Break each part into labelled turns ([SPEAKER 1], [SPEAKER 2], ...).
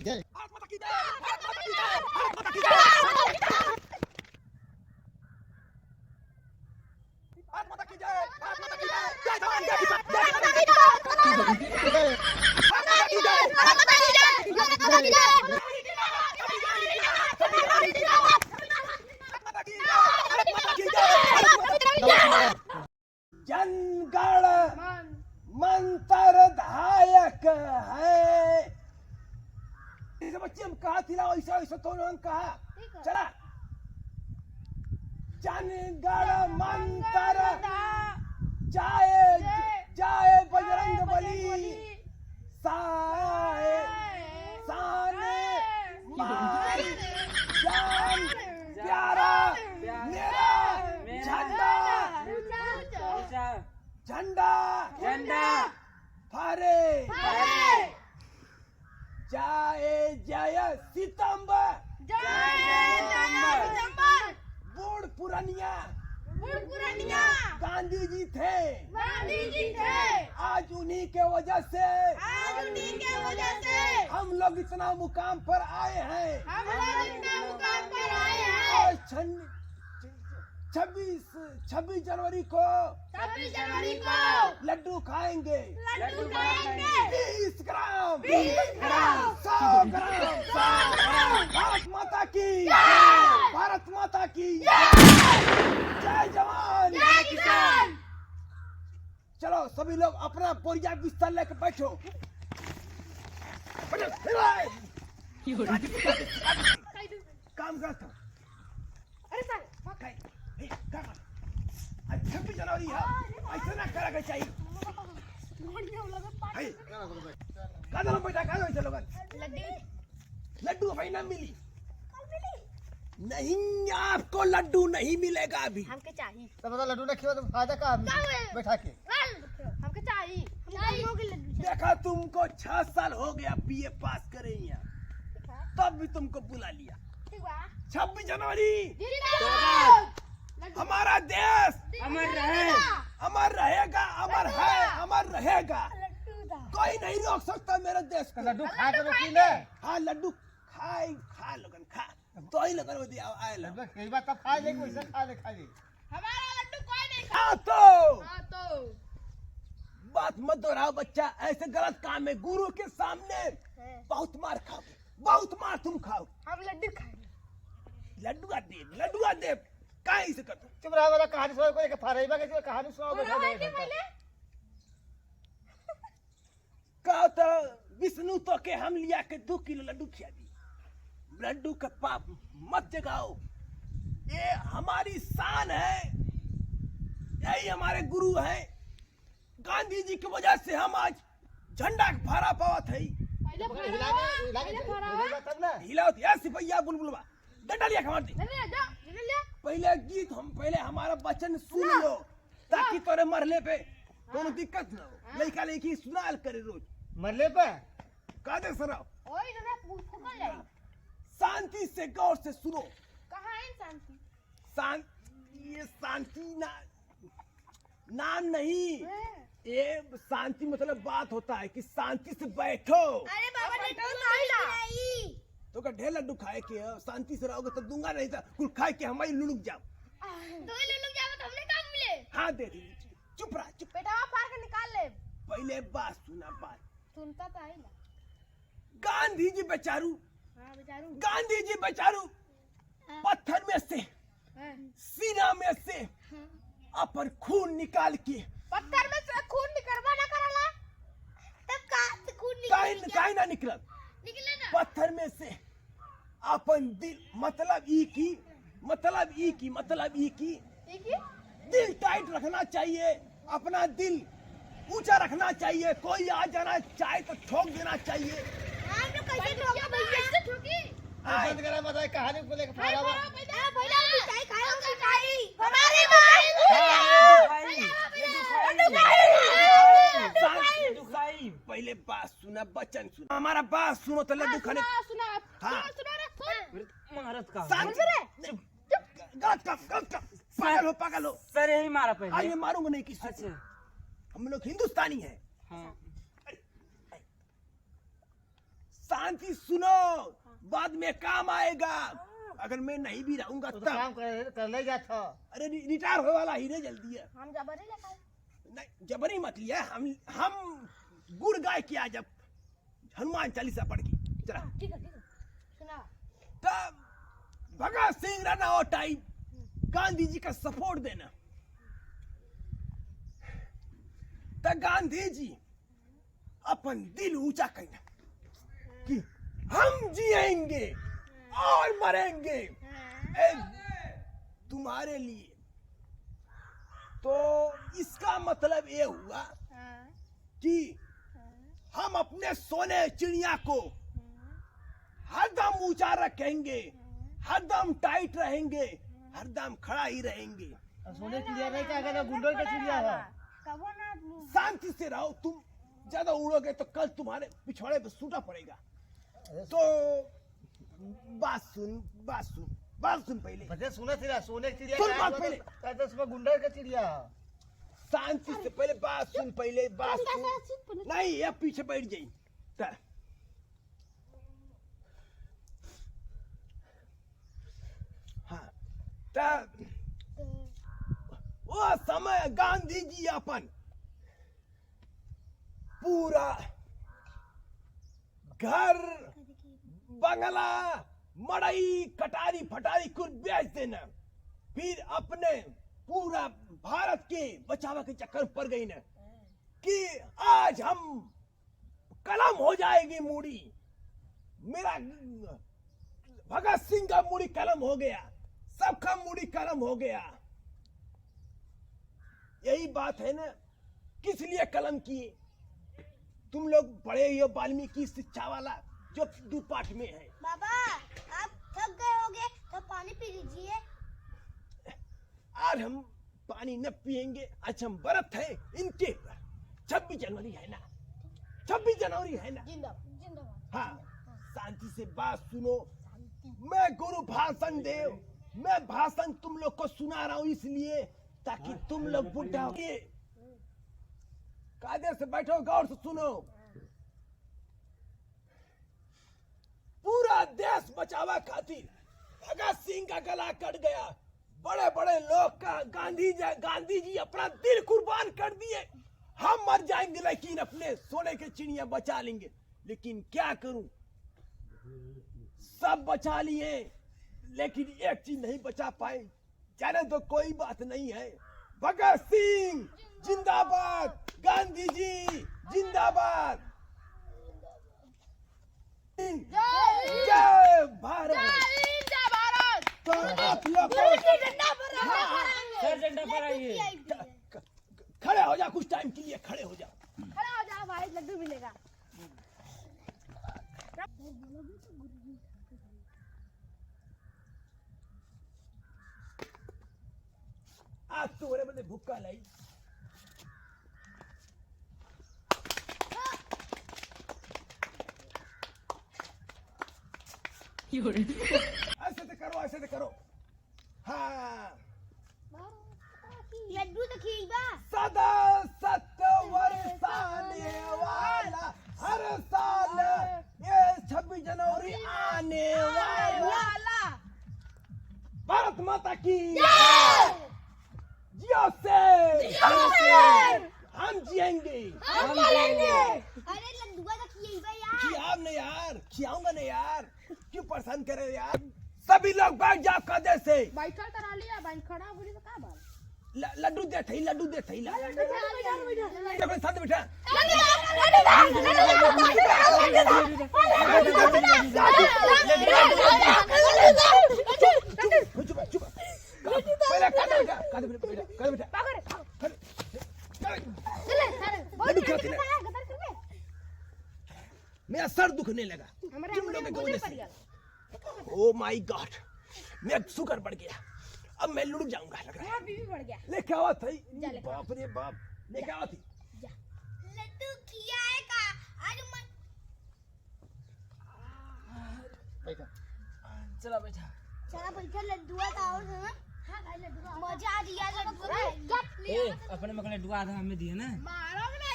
[SPEAKER 1] जय।
[SPEAKER 2] जनगण मंत्रधायक है। इसे बच्चे हम कहा थी ना ऐसा ऐसा तो उन्होंने कहा चला। जनगण मंत्र जाए जाए बजरंग बली साए साने मान जान प्यारा मेरा झंडा झंडा
[SPEAKER 3] झंडा
[SPEAKER 2] फहरे जाए जय सितंबर बूढ़ पुरानिया गांधी जी थे आज उन्हीं के वजह से हम लोग इतना मुकाम पर आए हैं। और 26 जनवरी को लड्डू खाएंगे 20 ग्राम 100 ग्राम भारत माता की भारत माता की जय जवान
[SPEAKER 4] जय किसान।
[SPEAKER 2] चलो सभी लोग अपना बोरिया बिस्तर लेके बैठो। काम करता आज 26 जनवरी है ऐसा ना करा के चाहिए। कादल बैठा कादल चलो लड्डू भाई ना मिली नहीं आपको लड्डू नहीं मिलेगा अभी।
[SPEAKER 4] हमके चाहिए
[SPEAKER 1] तो बता लड्डू ना खियो तो फायदा का बैठा के
[SPEAKER 4] हमके चाहिए लड्डू
[SPEAKER 2] देखा तुमको 6 साल हो गया बीए पास करे यहाँ तब भी तुमको बुला लिया। 26 जनवरी हमारा देश
[SPEAKER 3] अमर रहे
[SPEAKER 2] अमर रहेगा अमर है अमर रहेगा। कोई नहीं रोक सकता मेरे देश को।
[SPEAKER 1] लड्डू खा के रोकी ले।
[SPEAKER 2] हाँ लड्डू खाए खा लोगन खा तो ही लगन होती आए
[SPEAKER 1] लड्डू कई बार तब खा ले वैसे खा ले
[SPEAKER 4] हमारा लड्डू कोई नहीं
[SPEAKER 2] खा तो
[SPEAKER 4] तो
[SPEAKER 2] बात मत दोहराओ बच्चा ऐसे गलत काम में गुरु के सामने बहुत मार खाओ बहुत मार तुम खाओ।
[SPEAKER 4] हम लड्डू खाएंगे
[SPEAKER 2] लड्डू दे काहे से कर
[SPEAKER 1] चुप रहा वाला कहानी सुनाओ कोई के फरेबा के कहानी सुनाओ बैठा
[SPEAKER 4] पहले
[SPEAKER 2] का तो विष्णु तो के हम लिया के 2 किलो लड्डू खिया दी। लड्डू का पाप मत जगाओ ये हमारी शान है यही हमारे गुरु हैं। गांधी जी की वजह से हम आज झंडा फहरा पावत है।
[SPEAKER 1] तब ना
[SPEAKER 2] हिलाओ या सिपहिया बुलबुलवा डंडा लिया खमार दी। पहले गीत हम पहले हमारा वचन सुन लो ताकि तोरे मरले पे कोनो दिक्कत ना हो। लड़का लड़की सुनाल करे रोज
[SPEAKER 1] मरले पे
[SPEAKER 2] का दे सुनाओ
[SPEAKER 4] ओए जरा फुकल जाई
[SPEAKER 2] शांति से गौर से सुनो।
[SPEAKER 4] कहां है शांति
[SPEAKER 2] शांति ये शांति ना नाम नहीं ये शांति मतलब बात होता है कि शांति से बैठो।
[SPEAKER 4] अरे बाबा ने तो नहीं
[SPEAKER 2] तो का ढेर लड्डू खाए के शांति से रहोगे तो दूंगा नहीं था कुल खाए के हमारी लुढ़क जाओ।
[SPEAKER 4] दो लोग जाओ तो हमने काम मिले
[SPEAKER 2] हाँ दे दी चुप रहा चुप।
[SPEAKER 4] बेटा फाड़ के निकाल ले
[SPEAKER 2] पहले बात सुना बात
[SPEAKER 4] सुनता तो है ना
[SPEAKER 2] गांधी जी बेचारू
[SPEAKER 4] हां बेचारू
[SPEAKER 2] गांधी जी बेचारू पत्थर में से सीना में से अपन खून निकाल के
[SPEAKER 4] पत्थर में से खून निकलवा ना करला तब का से खून
[SPEAKER 2] काहे ना निकलत
[SPEAKER 4] निकले ना
[SPEAKER 2] पत्थर में से अपन दिल मतलब ई की दिल टाइट रखना चाहिए अपना दिल ऊंचा रखना चाहिए। कोई आ जाना चाहे तो ठोक देना चाहिए।
[SPEAKER 4] हम लोग कैसे ठोके भैया कैसे ठोकी
[SPEAKER 1] बंद करा बताए कहानी को लेके फरा
[SPEAKER 4] भैया मिठाई खाएंगे मिठाई हमारी माई
[SPEAKER 2] पहले बात सुना बच्चन सुना हमारा बात सुनो तो लड्डू खाने
[SPEAKER 4] सुना
[SPEAKER 2] हाँ
[SPEAKER 3] महारत का
[SPEAKER 2] गलत काम पागल हो
[SPEAKER 3] सर यही मारा पहले
[SPEAKER 2] आइए मारूंगा नहीं किसी
[SPEAKER 3] अच्छा
[SPEAKER 2] हम लोग हिंदुस्तानी है।
[SPEAKER 3] हाँ
[SPEAKER 2] शांति सुनो, बाद में काम आएगा। अगर मैं नहीं भी रहूंगा
[SPEAKER 1] तो
[SPEAKER 2] तब।
[SPEAKER 1] काम कर ले जा था।
[SPEAKER 2] अरे रिटायर होने वाला ही रे जल्दी है।
[SPEAKER 4] हम जबरी लेकर
[SPEAKER 2] नहीं जबरी मत लिया, हम गुड़ गाय किया जब हनुमान चालीसा पढ़ के चला।
[SPEAKER 4] ठीक है सुना
[SPEAKER 2] तब भगत सिंह रहना हो टाइम, गांधी जी का सपोर्ट देना। तब गांधी जी अपन दिल ऊंचा करना कि हम जिएंगे और मरेंगे तुम्हारे लिए। तो इसका मतलब ये हुआ कि हम अपने सोने चिड़िया को हरदम ऊंचा रखेंगे, हरदम टाइट रहेंगे, हरदम खड़ा ही रहेंगे।
[SPEAKER 1] सोने की चिड़िया नहीं क्या कहना, गुंडों की चिड़िया है।
[SPEAKER 4] कबो ना
[SPEAKER 2] शांति से रहो, तुम ज्यादा उड़ोगे तो कल तुम्हारे पिछवाड़े पे सूटा पड़ेगा। तो बात सुन पहले।
[SPEAKER 1] बच्चे सुने चिड़िया, सोने की चिड़िया
[SPEAKER 2] सुन
[SPEAKER 1] क्या
[SPEAKER 2] बात
[SPEAKER 1] है?
[SPEAKER 2] पहले।
[SPEAKER 1] कहते उसमें गुंडों की चिड़िया है।
[SPEAKER 2] शांति से पहले बात सुन, पहले बात सुन। नहीं ये पीछे बैठ जाई। हाँ तब वो समय गांधी जी अपन पूरा घर बंगला मड़ई कटारी फटारी कुछ बेच देना, फिर अपने पूरा भारत के बचावा के चक्कर पड़ गई ना कि आज हम कलम हो जाएगी मूड़ी। मेरा भगत सिंह का मूड़ी कलम हो गया, सबका मूड़ी कलम हो गया। यही बात है ना, किस लिए कलम किए? तुम लोग पढ़े हो वाल्मीकि शिक्षा वाला जो 2 पाठ में है।
[SPEAKER 4] बाबा आप थक गए होगे तो पानी पी लीजिए।
[SPEAKER 2] आज हम पानी न पिएंगे, आज हम व्रत है इनके। 26 जनवरी है ना, 26 जनवरी है ना।
[SPEAKER 4] जिंदाबाद
[SPEAKER 2] हाँ शांति से बात सुनो। मैं गुरु भाषण देव, मैं भाषण तुम लोग को सुना रहा हूँ इसलिए ताकि तुम लोग बुढ़ा हो के कायदे से बैठो, गौर से सुनो। पूरा देश बचावा खातिर भगत सिंह का गला कट गया, बड़े बड़े लोग का गांधी जी अपना दिल कुर्बान कर दिए। हम मर जाएंगे लेकिन अपने सोने के चिड़िया बचा लेंगे। लेकिन क्या करूं, सब बचा लिए लेकिन एक चीज नहीं बचा पाए। जाने तो कोई बात नहीं है। भगत सिंह जिंदाबाद, गांधी जी जिंदाबाद, जय भारत। तो आप लोग
[SPEAKER 3] सर झंडा फहराइए।
[SPEAKER 2] खड़े हो जा, कुछ टाइम के लिए खड़े हो जा।
[SPEAKER 4] खड़ा हो जाओ भाई, लड्डू मिलेगा।
[SPEAKER 2] आज तो बड़े बड़े भुक्का लाई। ऐसे तो करो। हाँ
[SPEAKER 4] लड्डू तो खींचबा।
[SPEAKER 2] सदा सत्य बरसाने वाला, हर साल ये 26 जनवरी आने वाला। भारत माता की जियो से हम जिएंगे।
[SPEAKER 4] अरे लड्डू तो खींचबा यार।
[SPEAKER 2] खियाऊंगा ना यार, क्यों परेशान करे यार। सभी लोग बैठ जाओ कदे से।
[SPEAKER 4] बैठल करा लिया, बैठ खड़ा बोली तो का बात।
[SPEAKER 2] लड्डू दे थई, लड्डू दे थई। अपने साथ बैठा। चुप पहले कादे बैठा। लड्डू खाते ना, मेरा सर दुखने लगा तुम लोगों की वजह से। ओ माय गॉड, मैं शुगर बढ़ गया। अब मैं लुढ़क जाऊंगा लग रहा है।
[SPEAKER 4] बीबी बढ़ गया।
[SPEAKER 2] लेके आवा थी, बाप रे बाप, लेके आवा थी।
[SPEAKER 4] लड्डू खियाएगा आज मन।
[SPEAKER 3] चला बैठा।
[SPEAKER 4] चला बैठा लड्डू का और है। हां भाई लड्डू मजा आ दिया लड्डू।
[SPEAKER 3] ए अपने मकले डुआ आधा हमें दिए ना।
[SPEAKER 4] मारो ना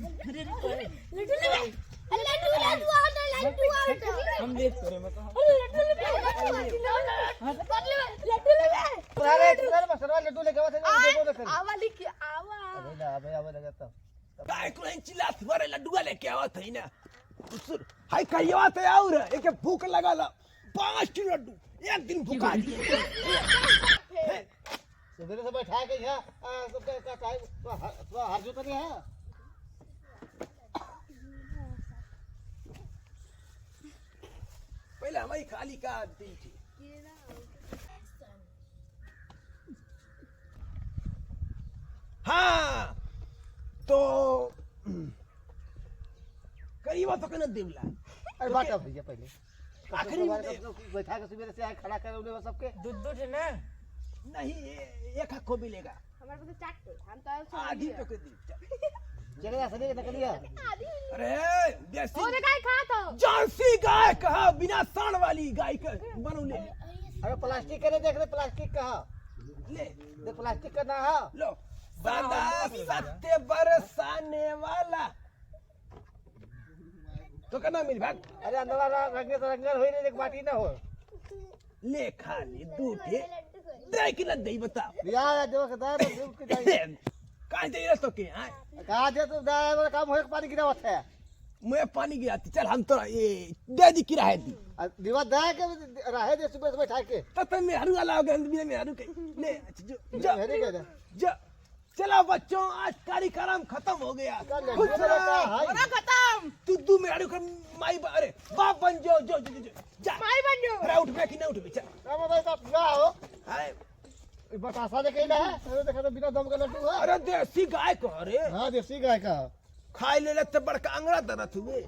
[SPEAKER 4] लड्डू ले लड्डू लड्डू
[SPEAKER 2] रथुआ लड्डुआ लेके आवत है ना सुन हाय कहिया तो और एक भूख लगा 5 किलो लड्डू एक दिन भूखा दिए
[SPEAKER 1] सवेरे से बैठा के यहाँ सबका का टाइम हर जो तक है
[SPEAKER 2] पहले हमारी खाली का दी थी हाँ तो करीबा तो कन देवला
[SPEAKER 1] अरे बात अब भैया पहले
[SPEAKER 2] आखिरी में
[SPEAKER 1] बैठा के सवेरे से आए खड़ा कर उन्हें सबके
[SPEAKER 3] दूध है ना
[SPEAKER 2] नहीं एक हक को मिलेगा
[SPEAKER 4] हमारे पास चाट हम तो
[SPEAKER 2] आधी तो के दी
[SPEAKER 1] चलेगा सनी के नकलिया
[SPEAKER 2] अरे देसी
[SPEAKER 4] ओ देखा खा तो
[SPEAKER 2] जर्सी गाय कहा बिना साण वाली गाय के बनौले
[SPEAKER 1] अरे प्लास्टिक के देख रहे प्लास्टिक कहा
[SPEAKER 2] ले
[SPEAKER 1] देख प्लास्टिक का ना है
[SPEAKER 2] लो सदा सत्य बरसाने वाला तो कहना मिल भाग
[SPEAKER 1] अरे अंदर रंगे तो रंगल हो नहीं एक बाटी ना हो
[SPEAKER 2] ले खा ले दूठे दे कि न दे बता
[SPEAKER 1] यार जो के दार के जाए
[SPEAKER 2] कहां दे रस तो के हां
[SPEAKER 1] कहा दे तो दार काम होए पानी गिरावत है
[SPEAKER 2] मैं पानी गिराती चल हम तो ये दे दी किराए दी
[SPEAKER 1] दीवा दे के रहे दे सुबह से बैठा के
[SPEAKER 2] तो मैं हरू वाला हो गया बिना मैं हरू के ले जो
[SPEAKER 1] हेरी के दे
[SPEAKER 2] जो चलो बच्चों आज कार्यक्रम खत्म हो गया खुश रहो
[SPEAKER 4] खत्म
[SPEAKER 2] तू दू में हरू कर माई अरे बाप बन जो जो जा
[SPEAKER 4] माई बन जो
[SPEAKER 2] अरे उठ बे कि ना उठ बे चल
[SPEAKER 1] राम भाई तो पूरा हो
[SPEAKER 2] हाय
[SPEAKER 1] बतासा दे के ना है अरे देखा तो बिना दम का लड्डू है
[SPEAKER 2] अरे देसी गाय को अरे
[SPEAKER 1] हां देसी गाय का
[SPEAKER 2] खाई ले ले तो बड़का अंगड़ा दरत हुए